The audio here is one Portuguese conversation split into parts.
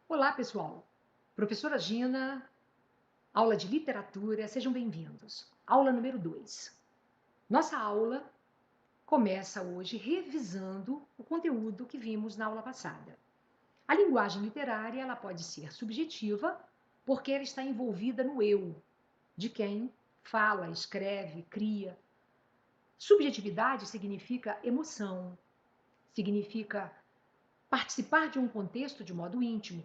Olá, pessoal. Professora Gina, aula de literatura, sejam bem-vindos. Aula número 2. Nossa aula começa hoje revisando o conteúdo que vimos na aula passada. A linguagem literária, ela pode ser subjetiva, porque ela está envolvida no eu, de quem fala, escreve, cria. Subjetividade significa emoção, significa participar de um contexto de modo íntimo,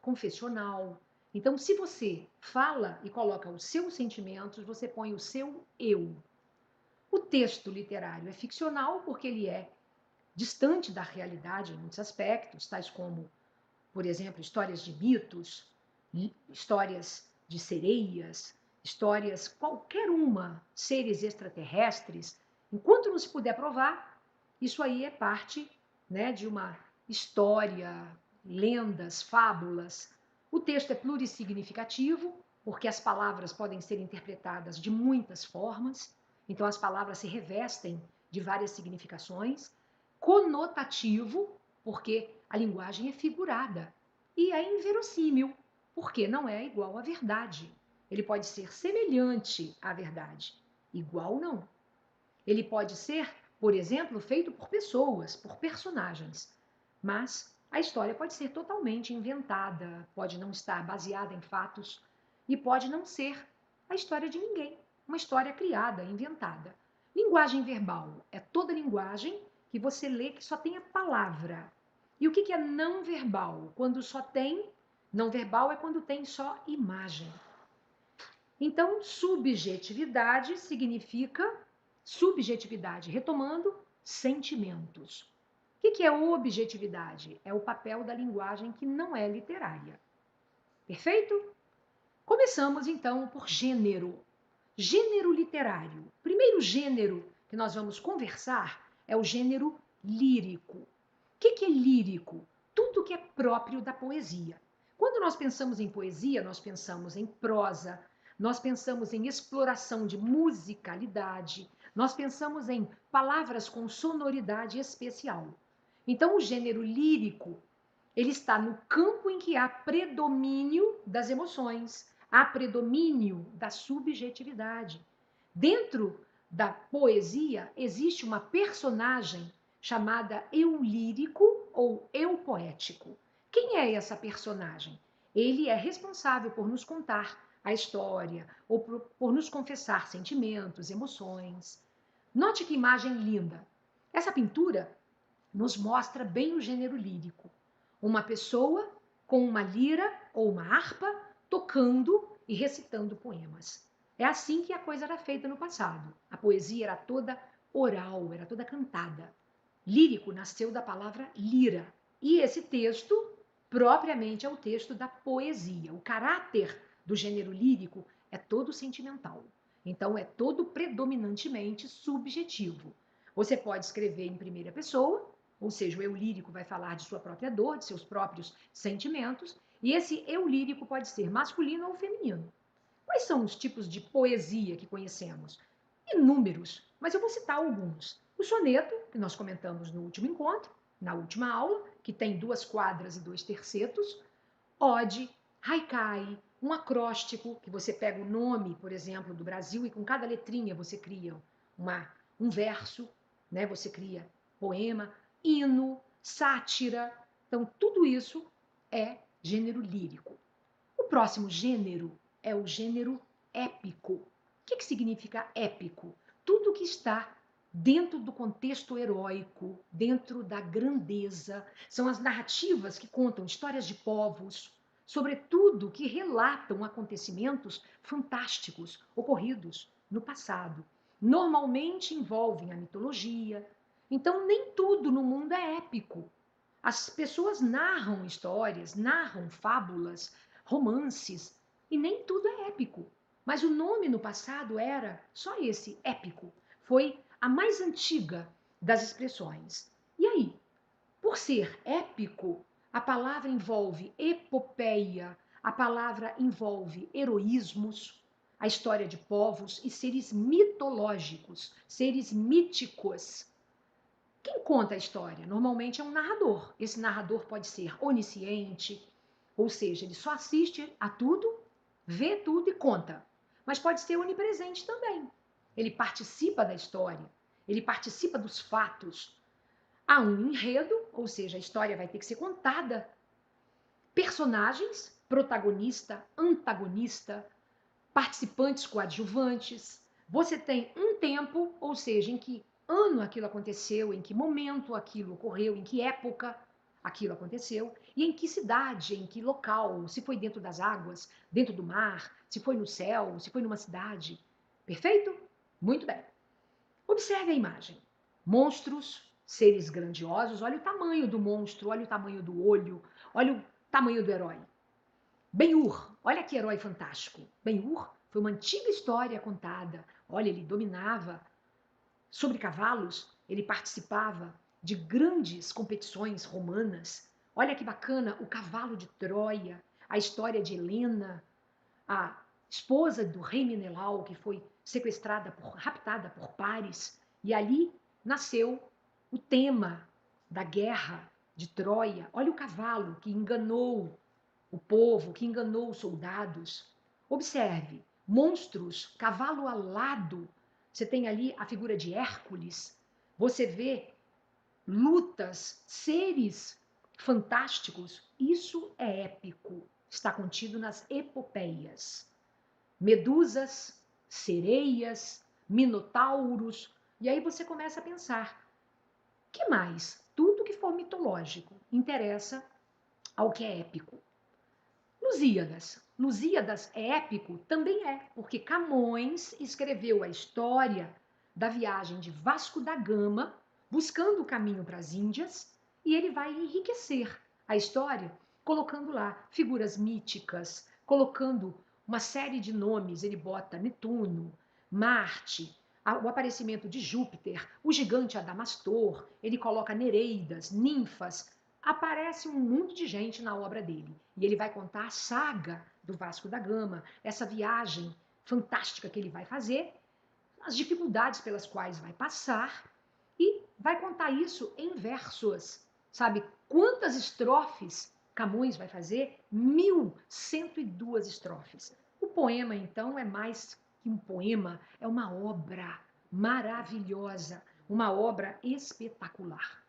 confessional. Então, se você fala e coloca os seus sentimentos, você põe o seu eu. O texto literário é ficcional porque ele é distante da realidade em muitos aspectos, tais como, por exemplo, histórias de mitos, histórias de sereias, histórias qualquer uma, seres extraterrestres. Enquanto não se puder provar, isso aí é parte, né, de uma história, lendas, fábulas. O texto é plurissignificativo, porque as palavras podem ser interpretadas de muitas formas, então as palavras se revestem de várias significações. Conotativo, porque a linguagem é figurada. E é inverossímil, porque não é igual à verdade. Ele pode ser semelhante à verdade, igual não. Ele pode ser, por exemplo, feito por pessoas, por personagens, mas a história pode ser totalmente inventada, pode não estar baseada em fatos e pode não ser a história de ninguém, uma história criada, inventada. Linguagem verbal é toda linguagem que você lê que só tem a palavra. E o que é não verbal? Quando só tem, não verbal é quando tem só imagem. Então, subjetividade significa subjetividade, retomando sentimentos. O que é objetividade? É o papel da linguagem que não é literária. Perfeito? Começamos então por gênero. Gênero literário. O primeiro gênero que nós vamos conversar é o gênero lírico. O que é lírico? Tudo que é próprio da poesia. Quando nós pensamos em poesia, nós pensamos em prosa, nós pensamos em exploração de musicalidade, nós pensamos em palavras com sonoridade especial. Então, o gênero lírico, ele está no campo em que há predomínio das emoções, há predomínio da subjetividade. Dentro da poesia existe uma personagem chamada eu lírico ou eu poético. Quem é essa personagem? Ele é responsável por nos contar a história ou por nos confessar sentimentos, emoções. Note que imagem linda. Essa pintura nos mostra bem o gênero lírico. Uma pessoa com uma lira ou uma harpa tocando e recitando poemas. É assim que a coisa era feita no passado. A poesia era toda oral, era toda cantada. Lírico nasceu da palavra lira. E esse texto, propriamente, é o texto da poesia. O caráter do gênero lírico é todo sentimental. Então, é todo predominantemente subjetivo. Você pode escrever em primeira pessoa, ou seja, o eu lírico vai falar de sua própria dor, de seus próprios sentimentos, e esse eu lírico pode ser masculino ou feminino. Quais são os tipos de poesia que conhecemos? Inúmeros, mas eu vou citar alguns. O soneto, que nós comentamos no último encontro, na última aula, que tem 2 quadras e 2 tercetos. Ode, haikai, um acróstico, que você pega o nome, por exemplo, do Brasil e com cada letrinha você cria um verso, né? Você cria poema, hino, sátira. Então, tudo isso é gênero lírico. O próximo gênero é o gênero épico. O que significa épico? Tudo que está dentro do contexto heróico, dentro da grandeza. São as narrativas que contam histórias de povos, sobretudo que relatam acontecimentos fantásticos ocorridos no passado. Normalmente envolvem a mitologia. Então, nem tudo no mundo é épico. As pessoas narram histórias, narram fábulas, romances, e nem tudo é épico. Mas o nome no passado era só esse, épico. Foi a mais antiga das expressões. E aí, por ser épico, a palavra envolve epopeia, a palavra envolve heroísmos, a história de povos e seres mitológicos, seres míticos. Quem conta a história? Normalmente é um narrador. Esse narrador pode ser onisciente, ou seja, ele só assiste a tudo, vê tudo e conta. Mas pode ser onipresente também. Ele participa da história, ele participa dos fatos. Há um enredo, ou seja, a história vai ter que ser contada. Personagens, protagonista, antagonista, participantes coadjuvantes. Você tem um tempo, ou seja, em que ano aquilo aconteceu, em que momento aquilo ocorreu, em que época aquilo aconteceu, e em que cidade, em que local, se foi dentro das águas, dentro do mar, se foi no céu, se foi numa cidade. Perfeito? Muito bem. Observe a imagem. Monstros, seres grandiosos, olha o tamanho do monstro, olha o tamanho do olho, olha o tamanho do herói. Ben-Hur, olha que herói fantástico. Ben-Hur foi uma antiga história contada. Olha, ele dominava sobre cavalos, ele participava de grandes competições romanas. Olha que bacana, o cavalo de Troia, a história de Helena, a esposa do rei Menelau, que foi raptada por Paris, e ali nasceu o tema da guerra de Troia. Olha o cavalo que enganou o povo, que enganou os soldados. Observe, monstros, cavalo alado. Você tem ali a figura de Hércules. Você vê lutas, seres fantásticos. Isso é épico. Está contido nas epopeias. Medusas, sereias, minotauros. E aí você começa a pensar: que mais? Tudo que for mitológico interessa ao que é épico. Lusíadas. Lusíadas é épico? Também é, porque Camões escreveu a história da viagem de Vasco da Gama, buscando o caminho para as Índias, e ele vai enriquecer a história colocando lá figuras míticas, colocando uma série de nomes. Ele bota Netuno, Marte, o aparecimento de Júpiter, o gigante Adamastor, ele coloca Nereidas, ninfas. Aparece um monte de gente na obra dele. E ele vai contar a saga do Vasco da Gama, essa viagem fantástica que ele vai fazer, as dificuldades pelas quais vai passar, e vai contar isso em versos. Sabe quantas estrofes Camões vai fazer? 1102 estrofes. O poema, então, é mais que um poema, é uma obra maravilhosa, uma obra espetacular.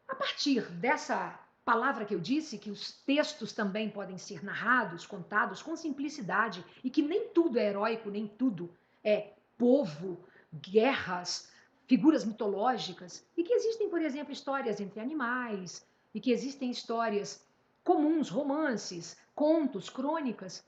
A partir dessa palavra que eu disse, que os textos também podem ser narrados, contados com simplicidade, e que nem tudo é heróico, nem tudo é povo, guerras, figuras mitológicas, e que existem, por exemplo, histórias entre animais, e que existem histórias comuns, romances, contos, crônicas,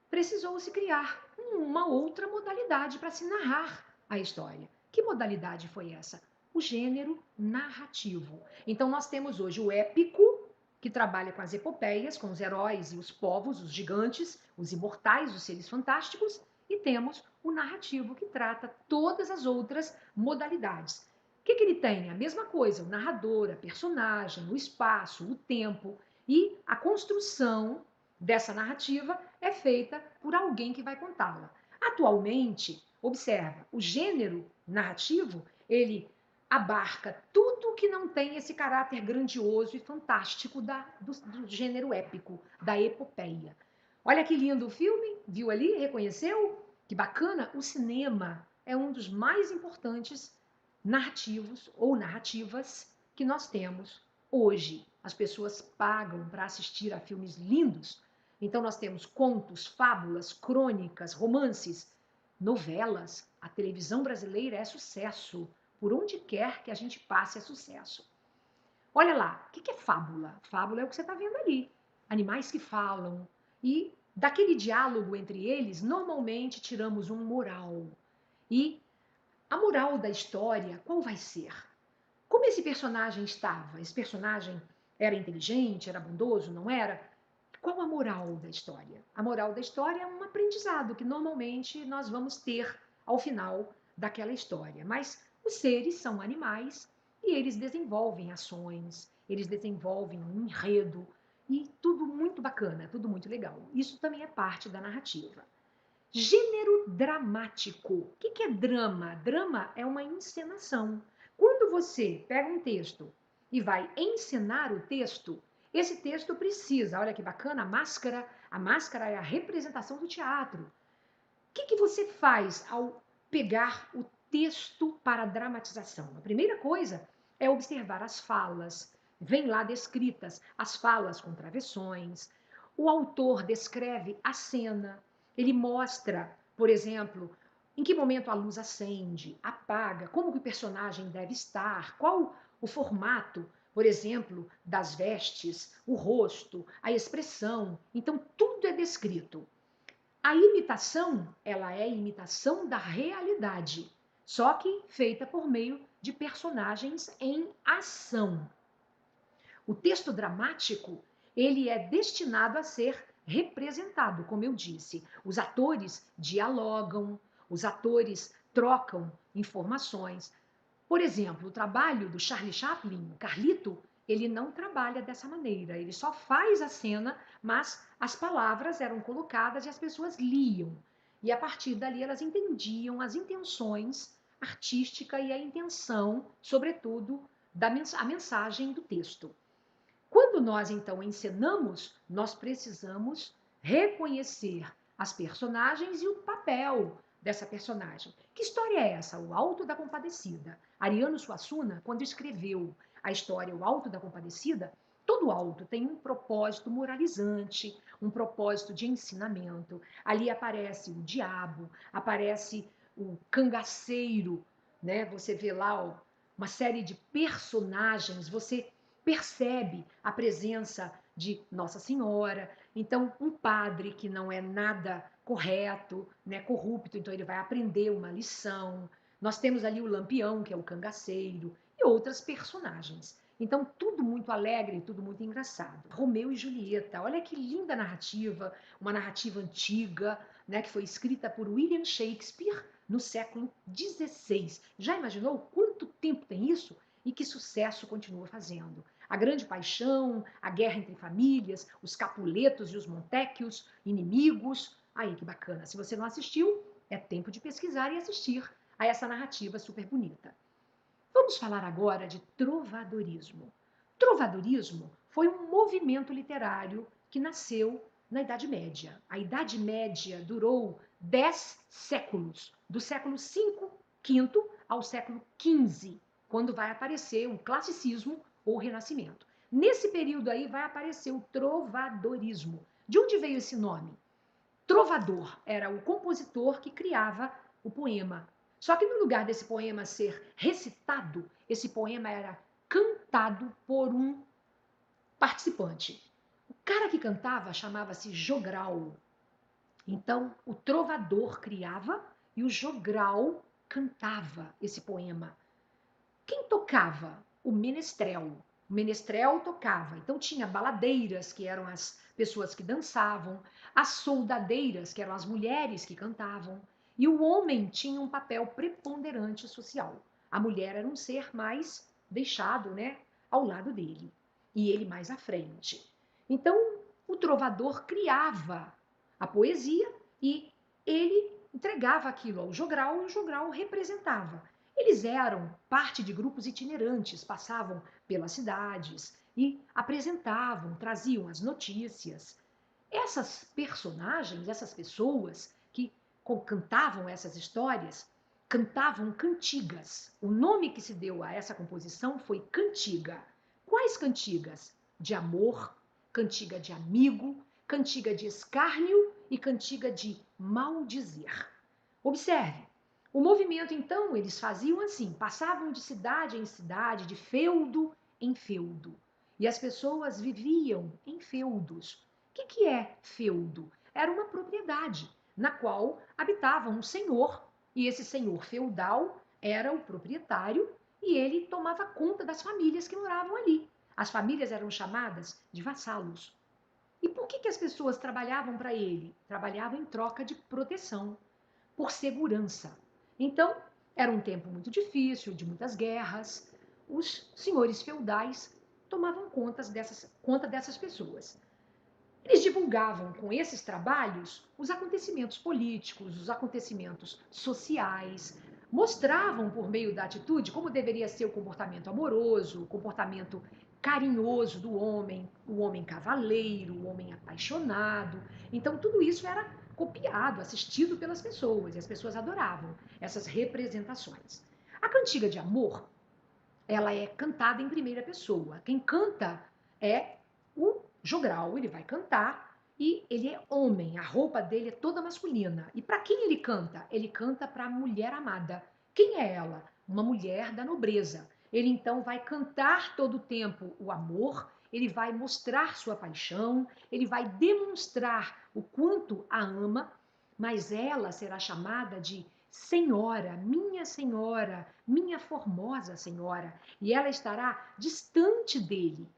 precisou-se criar uma outra modalidade para se narrar a história. Que modalidade foi essa? O gênero narrativo. Então, nós temos hoje o épico, que trabalha com as epopeias, com os heróis e os povos, os gigantes, os imortais, os seres fantásticos, e temos o narrativo, que trata todas as outras modalidades. O que ele tem? A mesma coisa, o narrador, a personagem, o espaço, o tempo e a construção dessa narrativa é feita por alguém que vai contá-la. Atualmente, observa, o gênero narrativo, ele abarca tudo que não tem esse caráter grandioso e fantástico do gênero épico, da epopeia. Olha que lindo o filme, viu ali, reconheceu? Que bacana! O cinema é um dos mais importantes narrativos ou narrativas que nós temos hoje. As pessoas pagam para assistir a filmes lindos. Então nós temos contos, fábulas, crônicas, romances, novelas. A televisão brasileira é sucesso. Por onde quer que a gente passe é sucesso. Olha lá, o que é fábula? Fábula é o que você está vendo ali. Animais que falam. E daquele diálogo entre eles, normalmente tiramos um moral. E a moral da história, qual vai ser? Como esse personagem estava? Esse personagem era inteligente, era bondoso, não era? Qual a moral da história? A moral da história é um aprendizado que normalmente nós vamos ter ao final daquela história. Mas os seres são animais e eles desenvolvem ações, eles desenvolvem um enredo e tudo muito bacana, tudo muito legal. Isso também é parte da narrativa. Gênero dramático. O que é drama? Drama é uma encenação. Quando você pega um texto e vai encenar o texto, Esse texto precisa, olha que bacana, a máscara é a representação do teatro. O que você faz ao pegar o texto para a dramatização? A primeira coisa é observar as falas. Vem lá descritas as falas com travessões. O autor descreve a cena. Ele mostra, por exemplo, em que momento a luz acende, apaga, como que o personagem deve estar, qual o formato, por exemplo, das vestes, o rosto, a expressão. Então, tudo é descrito. A imitação, ela é imitação da realidade, só que feita por meio de personagens em ação. O texto dramático, ele é destinado a ser representado, como eu disse. Os atores dialogam, os atores trocam informações. Por exemplo, o trabalho do Charlie Chaplin, Carlito, ele não trabalha dessa maneira. Ele só faz a cena, mas as palavras eram colocadas e as pessoas liam. E a partir dali elas entendiam as intenções artísticas e a intenção, sobretudo, a mensagem do texto. Quando nós, então, encenamos, nós precisamos reconhecer as personagens e o papel dessa personagem. Que história é essa? O Alto da Compadecida. Ariano Suassuna, quando escreveu a história O Alto da Compadecida, todo alto tem um propósito moralizante, um propósito de ensinamento. Ali aparece o diabo, aparece o cangaceiro, né? Você vê lá ó, uma série de personagens, você percebe a presença de Nossa Senhora. Então, um padre que não é nada correto, né, corrupto, então ele vai aprender uma lição. Nós temos ali o Lampião, que é o cangaceiro, e outras personagens. Então, tudo muito alegre, tudo muito engraçado. Romeu e Julieta, olha que linda narrativa, uma narrativa antiga, né, que foi escrita por William Shakespeare no século XVI. Já imaginou quanto tempo tem isso? E que sucesso continua fazendo? A Grande Paixão, a Guerra entre Famílias, os Capuletos e os Montecchios, inimigos. Aí, que bacana. Se você não assistiu, é tempo de pesquisar e assistir a essa narrativa super bonita. Vamos falar agora de trovadorismo. Trovadorismo foi um movimento literário que nasceu na Idade Média. A Idade Média durou 10 séculos, do século V ao século XV, quando vai aparecer o classicismo ou o renascimento. Nesse período aí vai aparecer o trovadorismo. De onde veio esse nome? Trovador era o compositor que criava o poema. Só que no lugar desse poema ser recitado, esse poema era cantado por um participante. O cara que cantava chamava-se jogral. Então, o trovador criava e o jogral cantava esse poema. Quem tocava? O menestrel. O menestrel tocava. Então tinha baladeiras, que eram as pessoas que dançavam, as soldadeiras, que eram as mulheres que cantavam, e o homem tinha um papel preponderante social. A mulher era um ser mais deixado, né, ao lado dele, e ele mais à frente. Então, o trovador criava a poesia e ele entregava aquilo ao jogral e o jogral representava. Eles eram parte de grupos itinerantes, passavam pelas cidades e apresentavam, traziam as notícias. Essas personagens, essas pessoas que cantavam essas histórias, cantavam cantigas. O nome que se deu a essa composição foi cantiga. Quais cantigas? De amor, cantiga de amigo, cantiga de escárnio e cantiga de maldizer. Observe, o movimento, então, eles faziam assim, passavam de cidade em cidade, de feudo em feudo. E as pessoas viviam em feudos. O que é feudo? Era uma propriedade na qual habitava um senhor, e esse senhor feudal era o proprietário e ele tomava conta das famílias que moravam ali. As famílias eram chamadas de vassalos. E por que as pessoas trabalhavam para ele? Trabalhavam em troca de proteção, por segurança. Então, era um tempo muito difícil, de muitas guerras. Os senhores feudais tomavam conta dessas pessoas. Eles divulgavam com esses trabalhos os acontecimentos políticos, os acontecimentos sociais, mostravam por meio da atitude como deveria ser o comportamento amoroso, o comportamento carinhoso do homem, o homem cavaleiro, o homem apaixonado. Então, tudo isso era copiado, assistido pelas pessoas, e as pessoas adoravam essas representações. A cantiga de amor, ela é cantada em primeira pessoa. Quem canta é o jogral, ele vai cantar e ele é homem, a roupa dele é toda masculina. E para quem ele canta? Ele canta para a mulher amada. Quem é ela? Uma mulher da nobreza. Ele então vai cantar todo o tempo o amor, ele vai mostrar sua paixão, ele vai demonstrar o quanto a ama, mas ela será chamada de senhora, minha formosa senhora, e ela estará distante dele.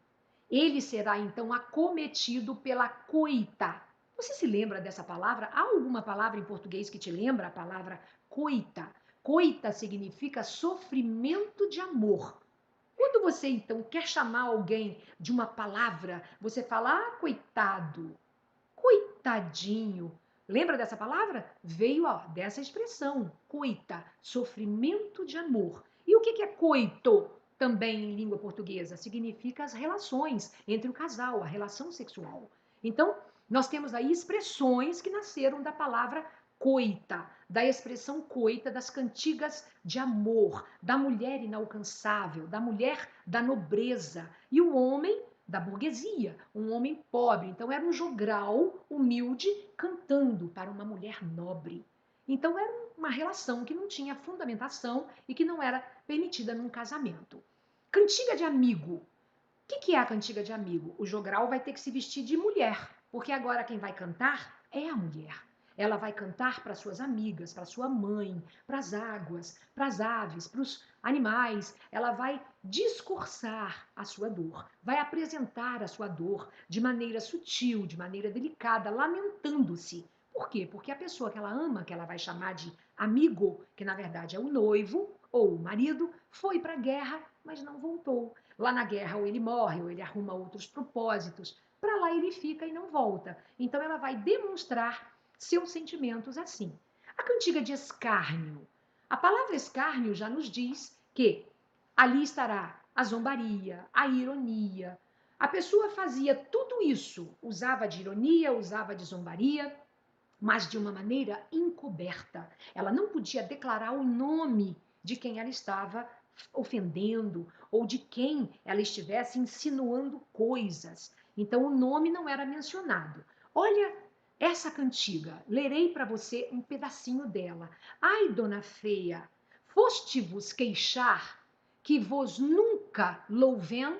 Ele será então acometido pela coita. Você se lembra dessa palavra? Há alguma palavra em português que te lembra a palavra coita? Coita significa sofrimento de amor. Quando você então quer chamar alguém de uma palavra, você fala, ah, coitado, coitadinho. Lembra dessa palavra? Veio dessa expressão, coita, sofrimento de amor. E o que é coito? Também em língua portuguesa, significa as relações entre o casal, a relação sexual. Então, nós temos aí expressões que nasceram da palavra coita, da expressão coita, das cantigas de amor, da mulher inalcançável, da mulher da nobreza. E o homem da burguesia, um homem pobre. Então era um jogral humilde cantando para uma mulher nobre. Então era uma relação que não tinha fundamentação e que não era permitida num casamento. Cantiga de amigo. O que é a cantiga de amigo? O jogral vai ter que se vestir de mulher, porque agora quem vai cantar é a mulher. Ela vai cantar para suas amigas, para sua mãe, para as águas, para as aves, para os animais. Ela vai discursar a sua dor, vai apresentar a sua dor de maneira sutil, de maneira delicada, lamentando-se. Por quê? Porque a pessoa que ela ama, que ela vai chamar de amigo, que na verdade é o noivo ou o marido, foi para a guerra, mas não voltou. Lá na guerra ou ele morre, ou ele arruma outros propósitos. Para lá ele fica e não volta. Então ela vai demonstrar seus sentimentos assim. A cantiga de escárnio. A palavra escárnio já nos diz que ali estará a zombaria, a ironia. A pessoa fazia tudo isso, usava de ironia, usava de zombaria, mas de uma maneira encoberta. Ela não podia declarar o nome de quem ela estava ofendendo ou de quem ela estivesse insinuando coisas. Então o nome não era mencionado. Olha essa cantiga, lerei para você um pedacinho dela. Ai, dona feia, foste-vos queixar que vos nunca louvem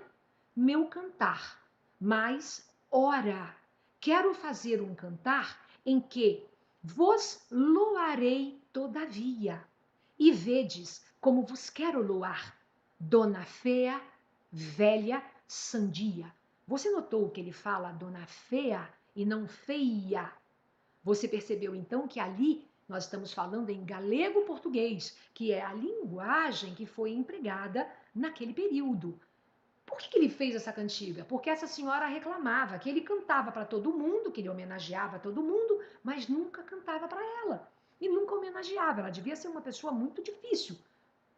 meu cantar, mas, ora, quero fazer um cantar em que vos loarei todavia, e vedes como vos quero loar, dona feia, velha, sandia. Você notou que ele fala dona feia e não feia? Você percebeu então que ali nós estamos falando em galego-português, que é a linguagem que foi empregada naquele período. Por que ele fez essa cantiga? Porque essa senhora reclamava que ele cantava para todo mundo, que ele homenageava todo mundo, mas nunca cantava para ela. E nunca homenageava. Ela devia ser uma pessoa muito difícil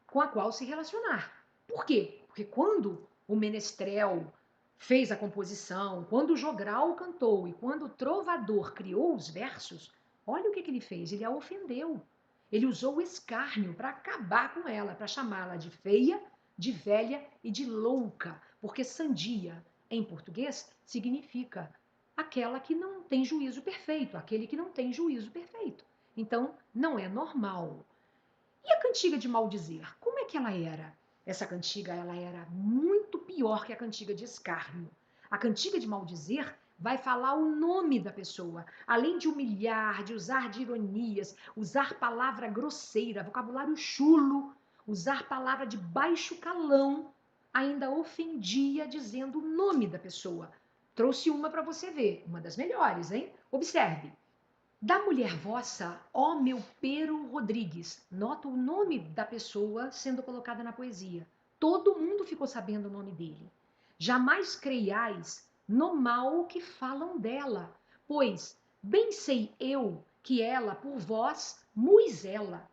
com a qual se relacionar. Por quê? Porque quando o menestrel fez a composição, quando o jogral cantou e quando o trovador criou os versos, olha o que ele fez, ele a ofendeu. Ele usou o escárnio para acabar com ela, para chamá-la de feia, de velha e de louca, porque sandia, em português, significa aquela que não tem juízo perfeito, aquele que não tem juízo perfeito. Então, não é normal. E a cantiga de maldizer, como é que ela era? Essa cantiga ela era muito pior que a cantiga de escárnio. A cantiga de maldizer vai falar o nome da pessoa, além de humilhar, de usar de ironias, usar palavra grosseira, vocabulário chulo, usar palavra de baixo calão, ainda ofendia dizendo o nome da pessoa. Trouxe uma para você ver, uma das melhores, hein? Observe. Da mulher vossa, ó meu Pero Rodrigues. Nota o nome da pessoa sendo colocada na poesia. Todo mundo ficou sabendo o nome dele. Jamais creiais no mal que falam dela, pois bem sei eu que ela por vós muis ela.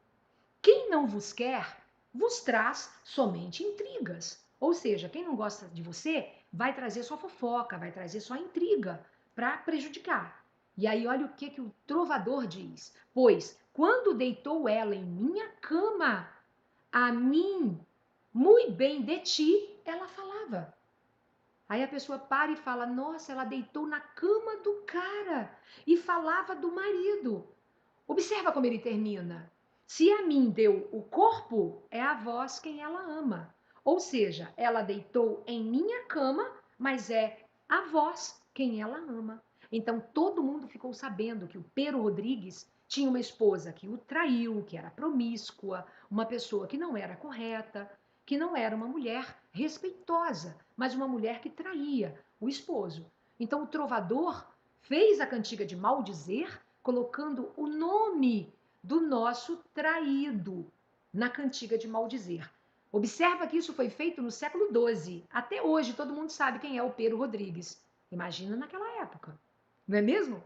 Quem não vos quer, vos traz somente intrigas. Ou seja, quem não gosta de você vai trazer sua fofoca, vai trazer sua intriga para prejudicar. E aí olha o que o trovador diz. Pois, quando deitou ela em minha cama, a mim, muito bem de ti, ela falava. Aí a pessoa para e fala, nossa, ela deitou na cama do cara e falava do marido. Observa como ele termina. Se a mim deu o corpo, é a vós quem ela ama. Ou seja, ela deitou em minha cama, mas é a vós quem ela ama. Então todo mundo ficou sabendo que o Pero Rodrigues tinha uma esposa que o traiu, que era promíscua, uma pessoa que não era correta, que não era uma mulher respeitosa, mas uma mulher que traía o esposo. Então o trovador fez a cantiga de maldizer, colocando o nome do nosso traído na cantiga de maldizer. Observa que isso foi feito no século XII. Até hoje todo mundo sabe quem é o Pero Rodrigues. Imagina naquela época. Não é mesmo?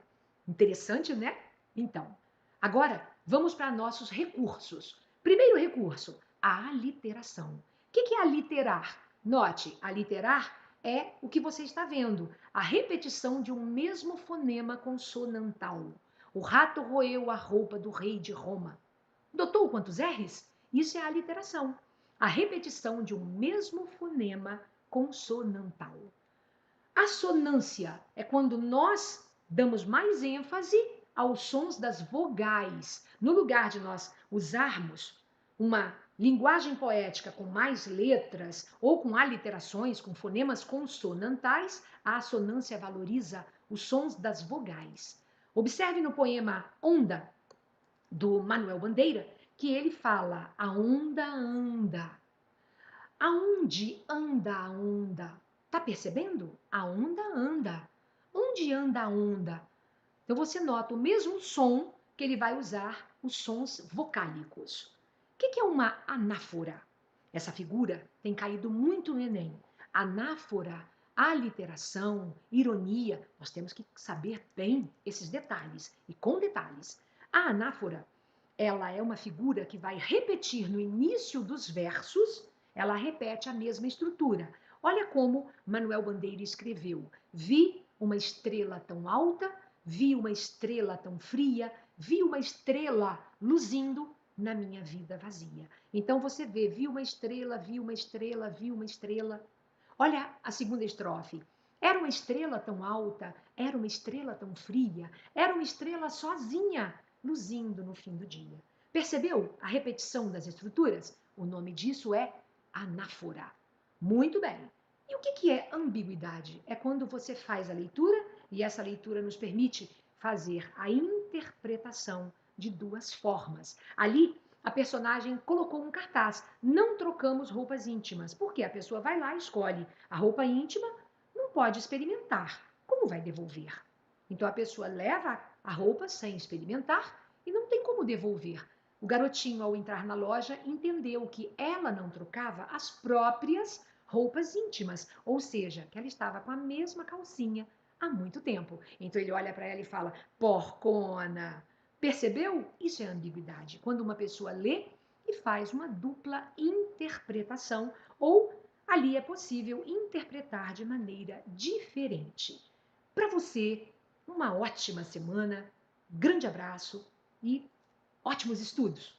Interessante, né? Então, agora vamos para nossos recursos. Primeiro recurso, a aliteração. O que é aliterar? Note, aliterar é o que você está vendo, a repetição de um mesmo fonema consonantal. O rato roeu a roupa do rei de Roma. Notou quantos R's? Isso é a aliteração. A repetição de um mesmo fonema consonantal. Assonância é quando nós damos mais ênfase aos sons das vogais. No lugar de nós usarmos uma linguagem poética com mais letras ou com aliterações, com fonemas consonantais, a assonância valoriza os sons das vogais. Observe no poema Onda, do Manuel Bandeira, que ele fala: a onda anda. Aonde anda a onda? Tá percebendo? A onda anda. Onde anda a onda? Então você nota o mesmo som que ele vai usar os sons vocálicos. O que é uma anáfora? Essa figura tem caído muito no Enem. Anáfora, aliteração, ironia. Nós temos que saber bem esses detalhes e com detalhes. A anáfora, ela é uma figura que vai repetir no início dos versos, ela repete a mesma estrutura. Olha como Manuel Bandeira escreveu: vi uma estrela tão alta, vi uma estrela tão fria, vi uma estrela luzindo na minha vida vazia. Então você vê, vi uma estrela, vi uma estrela, vi uma estrela. Olha a segunda estrofe. Era uma estrela tão alta, era uma estrela tão fria, era uma estrela sozinha, luzindo no fim do dia. Percebeu a repetição das estruturas? O nome disso é anáfora. Muito bem. E o que é ambiguidade? É quando você faz a leitura e essa leitura nos permite fazer a interpretação de duas formas. Ali, a personagem colocou um cartaz: não trocamos roupas íntimas. Porque a pessoa vai lá e escolhe a roupa íntima, não pode experimentar. Como vai devolver? Então a pessoa leva a roupa sem experimentar e não tem como devolver. O garotinho, ao entrar na loja, entendeu que ela não trocava as próprias roupas íntimas, ou seja, que ela estava com a mesma calcinha há muito tempo. Então ele olha para ela e fala: porcona. Percebeu? Isso é ambiguidade. Quando uma pessoa lê e faz uma dupla interpretação, ou ali é possível interpretar de maneira diferente. Para você, uma ótima semana, grande abraço e ótimos estudos!